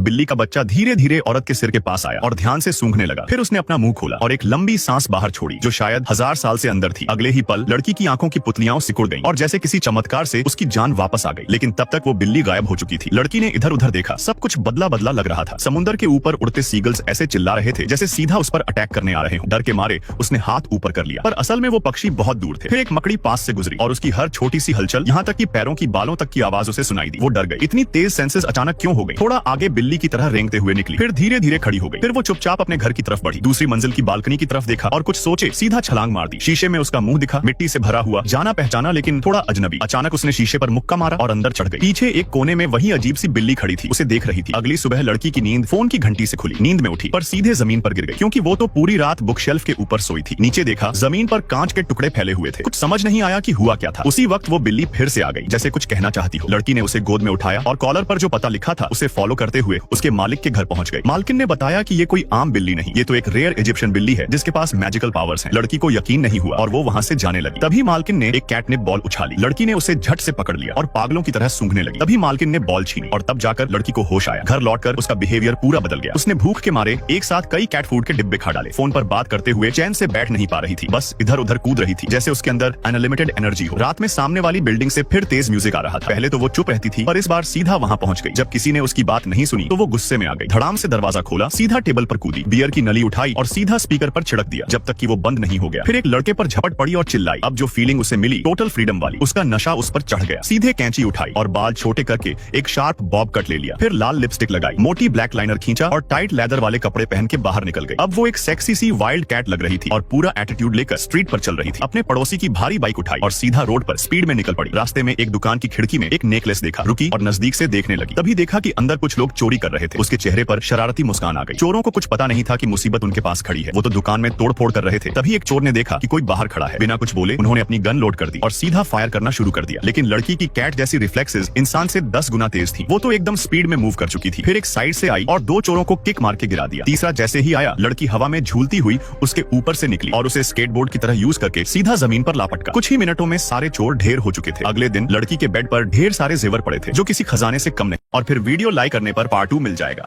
बिल्ली का बच्चा धीरे धीरे औरत के सिर के पास आया और ध्यान से सूंघने लगा। फिर उसने अपना मुंह खोला और एक लंबी सांस बाहर छोड़ी जो शायद 1000 साल से अंदर थी। अगले ही पल लड़की की आंखों की पुतलियां सिकुड़ गईं और जैसे किसी चमत्कार से उसकी जान वापस आ गई। लेकिन तब तक वो बिल्ली गायब हो चुकी थी। लड़की ने इधर उधर देखा, सब कुछ बदला बदला लग रहा था। समुद्र के ऊपर उड़ते सीगल्स ऐसे चिल्ला रहे थे जैसे सीधा उस पर अटैक करने आ रहे हो। डर के मारे उसने हाथ ऊपर कर लिया, पर असल में वो पक्षी बहुत दूर थे। फिर एक मकड़ी पास से गुजरी और उसकी हर छोटी सी हलचल, यहाँ तक कि पैरों की बालों तक की आवाज उसे सुनाई दी। वो डर गई, इतनी तेज सेंसेस अचानक क्यों हो गई। थोड़ा आगे बिल्ली की तरह रेंगते हुए निकली, फिर धीरे धीरे खड़ी हो गई। फिर वो चुपचाप अपने घर की तरफ बढ़ी, दूसरी मंजिल की बालकनी की तरफ देखा और कुछ सोचे सीधा छलांग मार दी। शीशे में उसका मुंह दिखा, मिट्टी से भरा हुआ, जाना पहचाना लेकिन थोड़ा अजनबी। अचानक उसने शीशे पर मुक्का मारा और अंदर चढ़ गई। पीछे एक कोने में वही अजीब सी बिल्ली खड़ी थी, उसे देख रही थी। अगली सुबह लड़की की नींद फोन की घंटी से खुली। नींद में उठी पर सीधे जमीन पर गिर गई, क्योंकि वो तो पूरी रात बुक शेल्फ के ऊपर सोई थी। नीचे देखा, जमीन पर कांच के टुकड़े फैले हुए थे। कुछ समझ नहीं आया कि हुआ क्या था। उसी वक्त वो बिल्ली फिर से आ गई, जैसे कुछ कहना चाहती हो। लड़की ने उसे गोद में उठाया और कॉलर पर जो पता लिखा था उसे फॉलो करते हुए उसके मालिक के घर पहुंच गई। मालकिन ने बताया कि ये कोई आम बिल्ली नहीं, ये तो एक रेयर इजिप्शियन बिल्ली है जिसके पास मैजिकल पावर्स हैं। लड़की को यकीन नहीं हुआ और वो वहां से जाने लगी। तभी मालकिन ने एक कैटनिप बॉल उछाली। लड़की ने उसे झट से पकड़ लिया और पागलों की तरह सूंघने लगी। तभी मालकिन ने बॉल छीनी और तब जाकर लड़की को होश आया। घर लौटकर उसका बिहेवियर पूरा बदल गया। उसने भूख के मारे एक साथ कई कैट फूड के डिब्बे खा डाले। फोन पर बात करते हुए चैन से बैठ नहीं पा रही थी, बस इधर उधर कूद रही थी जैसे उसके अंदर अनलिमिटेड एनर्जी हो। रात में सामने वाली बिल्डिंग से फिर तेज म्यूजिक आ रहा था। पहले तो वो चुप रहती थी, पर इस बार सीधा वहां पहुंच गई। जब किसी ने उसकी बात नहीं सुनी तो वो गुस्से में आ गई। धड़ाम से दरवाजा खोला, सीधा टेबल पर कूदी, बियर की नली उठाई और सीधा स्पीकर पर छिड़क दिया जब तक कि वो बंद नहीं हो गया। फिर एक लड़के पर झपट पड़ी और चिल्लाई। अब जो फीलिंग उसे मिली टोटल फ्रीडम वाली, उसका नशा उस पर चढ़ गया। सीधे कैंची उठाई और बाल छोटे करके एक शार्प बॉब कट ले लिया। फिर लाल लिपस्टिक लगाई, मोटी ब्लैक लाइनर खींचा और टाइट लेदर वाले कपड़े पहन के बाहर निकल गई। अब वो एक सेक्सी सी वाइल्ड कैट लग रही थी और पूरा एटीट्यूड लेकर स्ट्रीट पर चल रही थी। अपने पड़ोसी की भारी बाइक उठाई और सीधा रोड पर स्पीड में निकल पड़ी। रास्ते में एक दुकान की खिड़की में एक नेकलेस देखा, रुकी और नजदीक से देखने लगी। तभी देखा कि अंदर कुछ लोग चोरी कर रहे थे। उसके चेहरे पर शरारती मुस्कान आ गई। चोरों को कुछ पता नहीं था कि मुसीबत उनके पास खड़ी है। वो तो दुकान में तोड़फोड़ कर रहे थे। तभी एक चोर ने देखा कि कोई बाहर खड़ा है। बिना कुछ बोले उन्होंने अपनी गन लोड कर दी और सीधा फायर करना शुरू कर दिया। लेकिन लड़की की कैट जैसी रिफ्लेक्सेस इंसान से 10 गुना तेज थी। वो तो एकदम स्पीड में मूव कर चुकी थी। फिर एक साइड से आई और 2 चोरों को किक मार के गिरा दिया। तीसरा जैसे ही आया, लड़की हवा में झूलती हुई उसके ऊपर से निकली और उसे स्केटबोर्ड की तरह यूज करके सीधा जमीन पर लापटका। कुछ ही मिनटों में सारे चोर ढेर हो चुके थे। अगले दिन लड़की के बेड पर ढेर सारे जेवर पड़े थे जो किसी खजाने से कम नहीं। और फिर वीडियो लाइक करने पर पार्ट 2 मिल जाएगा।